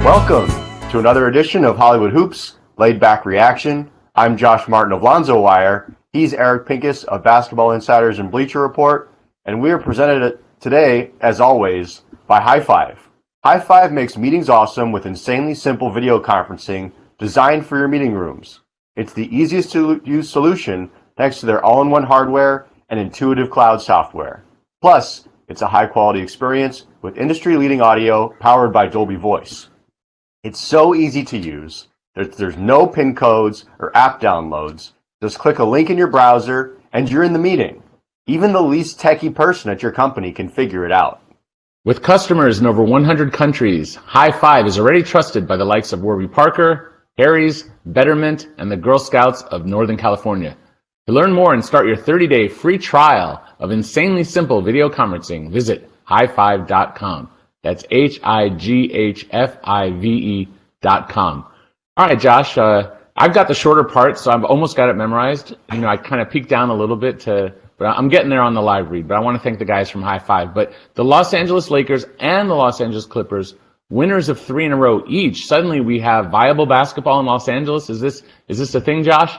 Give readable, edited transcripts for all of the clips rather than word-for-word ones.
Welcome to another edition of Hollywood Hoops, Laid Back Reaction. I'm Josh Martin of Lonzo Wire. He's Eric Pincus of Basketball Insiders and Bleacher Report. And we are presented today, as always, by High Five. High Five makes meetings awesome with insanely simple video conferencing designed for your meeting rooms. It's the easiest to use solution thanks to their all-in-one hardware and intuitive cloud software. Plus, it's a high-quality experience with industry-leading audio powered by Dolby Voice. It's so easy to use. There's no pin codes or app downloads. Just click a link in your browser and you're in the meeting. Even the least techie person at your company can figure it out. With customers in over 100 countries, High Five is already trusted by the likes of Warby Parker, Harry's, Betterment, and the Girl Scouts of Northern California. To learn more and start your 30-day free trial of insanely simple video conferencing, visit highfive.com. That's HIGHFIVE.com. All right, Josh, I've got the shorter part, so I've almost got it memorized. I kind of peeked down a little bit but I'm getting there on the live read, but I want to thank the guys from High Five. But the Los Angeles Lakers and the Los Angeles Clippers, winners of 3 in a row each. Suddenly we have viable basketball in Los Angeles. Is this a thing, Josh?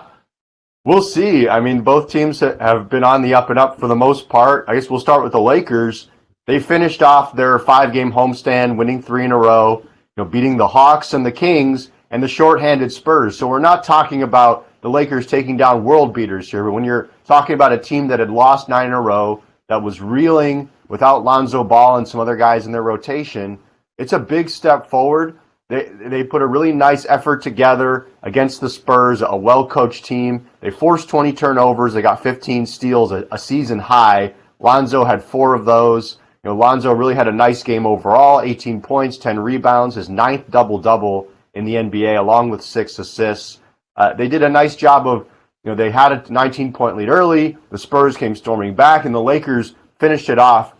We'll see. I mean, both teams have been on the up and up for the most part. I guess we'll start with the Lakers. They finished off their 5-game homestand, winning 3 in a row, beating the Hawks and the Kings and the shorthanded Spurs. So we're not talking about the Lakers taking down world beaters here, but when you're talking about a team that had lost 9 in a row, that was reeling without Lonzo Ball and some other guys in their rotation, it's a big step forward. They put a really nice effort together against the Spurs, a well-coached team. They forced 20 turnovers. They got 15 steals, a season high. Lonzo had 4 of those. Lonzo really had a nice game overall, 18 points, 10 rebounds, his 9th double-double in the NBA, along with 6 assists. They did a nice job of, they had a 19-point lead early. The Spurs came storming back, and the Lakers finished it off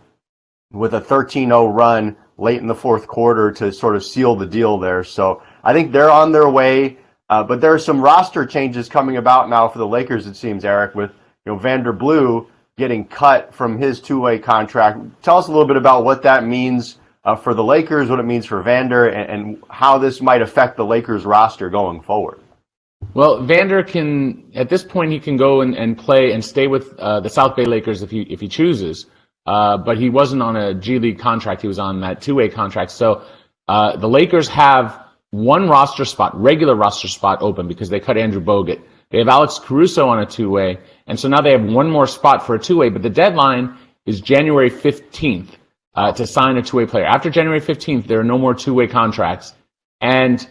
with a 13-0 run late in the fourth quarter to sort of seal the deal there. So I think they're on their way, but there are some roster changes coming about now for the Lakers, it seems, Eric, with Vander Blue getting cut from his 2-way contract. Tell us a little bit about what that means for the Lakers, what it means for Vander, and how this might affect the Lakers roster going forward. Well, Vander can, at this point, he can go and play and stay with the South Bay Lakers if he chooses. But he wasn't on a G League contract. He was on that 2-way contract. So the Lakers have one regular roster spot open because they cut Andrew Bogut. They have Alex Caruso on a 2-way, and so now they have one more spot for a 2-way, but the deadline is January 15th to sign a 2-way player. After January 15th, there are no more 2-way contracts, and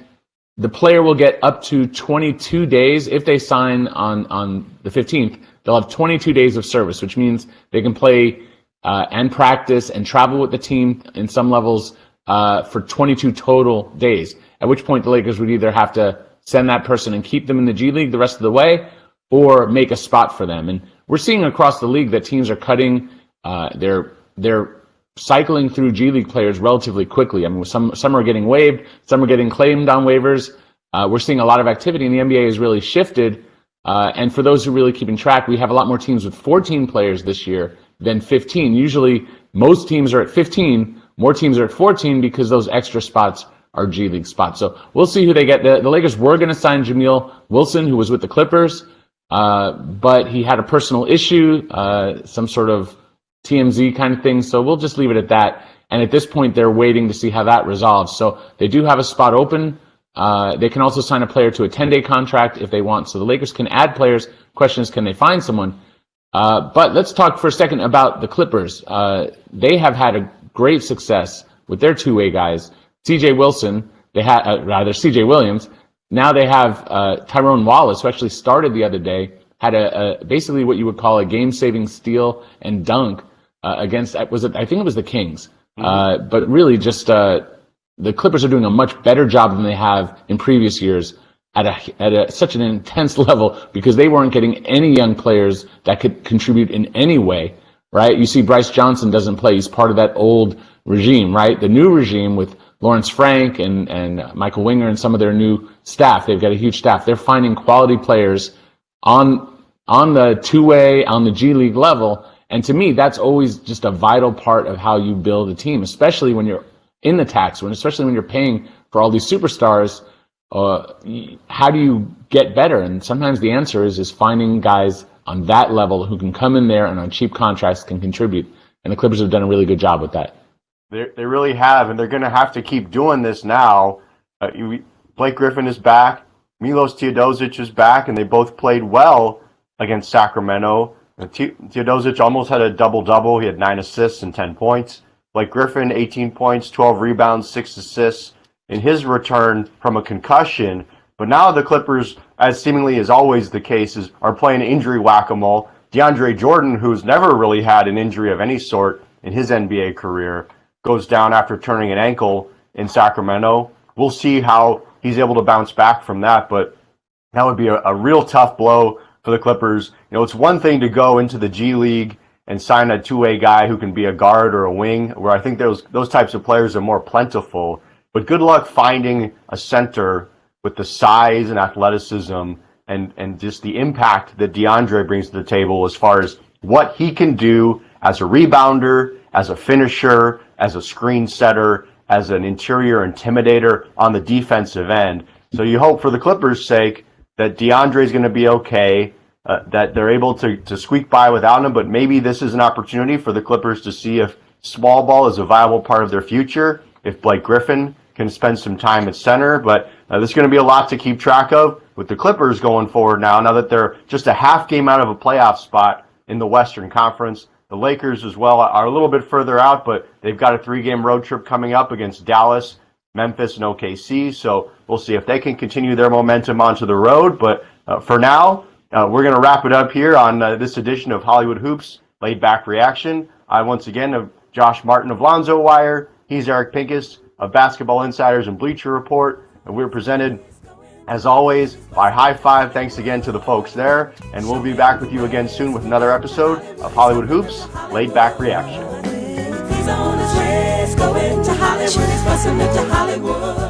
the player will get up to 22 days. If they sign on the 15th, they'll have 22 days of service, which means they can play and practice and travel with the team in some levels for 22 total days, at which point the Lakers would either have to send that person and keep them in the G League the rest of the way or make a spot for them. And we're seeing across the league that teams are cutting, they're cycling through G League players relatively quickly. I mean, some are getting waived, some are getting claimed on waivers. We're seeing a lot of activity, and the NBA has really shifted. And for those who are really keeping track, we have a lot more teams with 14 players this year than 15. Usually, most teams are at 15. More teams are at 14 because those extra spots are G League spots. So we'll see who they get. The Lakers were going to sign Jameel Wilson, who was with the Clippers, but he had a personal issue, some sort of TMZ kind of thing. So we'll just leave it at that. And at this point, they're waiting to see how that resolves. So they do have a spot open. They can also sign a player to a 10-day contract if they want. So the Lakers can add players. Question is, can they find someone? But let's talk for a second about the Clippers. They have had a great success with their 2-way guys. CJ Wilson, they had CJ Williams. Now they have Tyrone Wallace, who actually started the other day, had a basically what you would call a game-saving steal and dunk against, I think it was the Kings. But really just the Clippers are doing a much better job than they have in previous years at such an intense level because they weren't getting any young players that could contribute in any way, right? You see Bryce Johnson doesn't play. He's part of that old regime, right? The new regime with Lawrence Frank and Michael Winger and some of their new staff, they've got a huge staff. They're finding quality players on the 2-way, on the G League level. And to me, that's always just a vital part of how you build a team, especially when you're in the tax, especially when you're paying for all these superstars, how do you get better? And sometimes the answer is finding guys on that level who can come in there and on cheap contracts can contribute. And the Clippers have done a really good job with that. They really have, and they're going to have to keep doing this now. Blake Griffin is back. Milos Teodosic is back, and they both played well against Sacramento. Teodosic almost had a double-double. He had 9 assists and 10 points. Blake Griffin, 18 points, 12 rebounds, 6 assists in his return from a concussion. But now the Clippers, as seemingly is always the case, are playing injury whack-a-mole. DeAndre Jordan, who's never really had an injury of any sort in his NBA career, goes down after turning an ankle in Sacramento. We'll see how he's able to bounce back from that, but that would be a real tough blow for the Clippers. It's one thing to go into the G League and sign a two-way guy who can be a guard or a wing, where I think those types of players are more plentiful. But good luck finding a center with the size and athleticism and just the impact that DeAndre brings to the table as far as what he can do as a rebounder, as a finisher, as a screen setter, as an interior intimidator on the defensive end. So you hope for the Clippers' sake that DeAndre is going to be okay, that they're able to squeak by without him, but maybe this is an opportunity for the Clippers to see if small ball is a viable part of their future, if Blake Griffin can spend some time at center. But there's going to be a lot to keep track of with the Clippers going forward now that they're just a half game out of a playoff spot in the Western Conference. The Lakers as well are a little bit further out, but they've got a 3-game road trip coming up against Dallas, Memphis, and OKC. So we'll see if they can continue their momentum onto the road. But for now, we're going to wrap it up here on this edition of Hollywood Hoops Laid Back Reaction. I once again have Josh Martin of Lonzo Wire. He's Eric Pincus of Basketball Insiders and Bleacher Report. And we're presented, as always, by High Five. Thanks again to the folks there. And we'll be back with you again soon with another episode of Hollywood Hoops Laid Back Reaction. He's on his race, going to Hollywood, he's busting into Hollywood.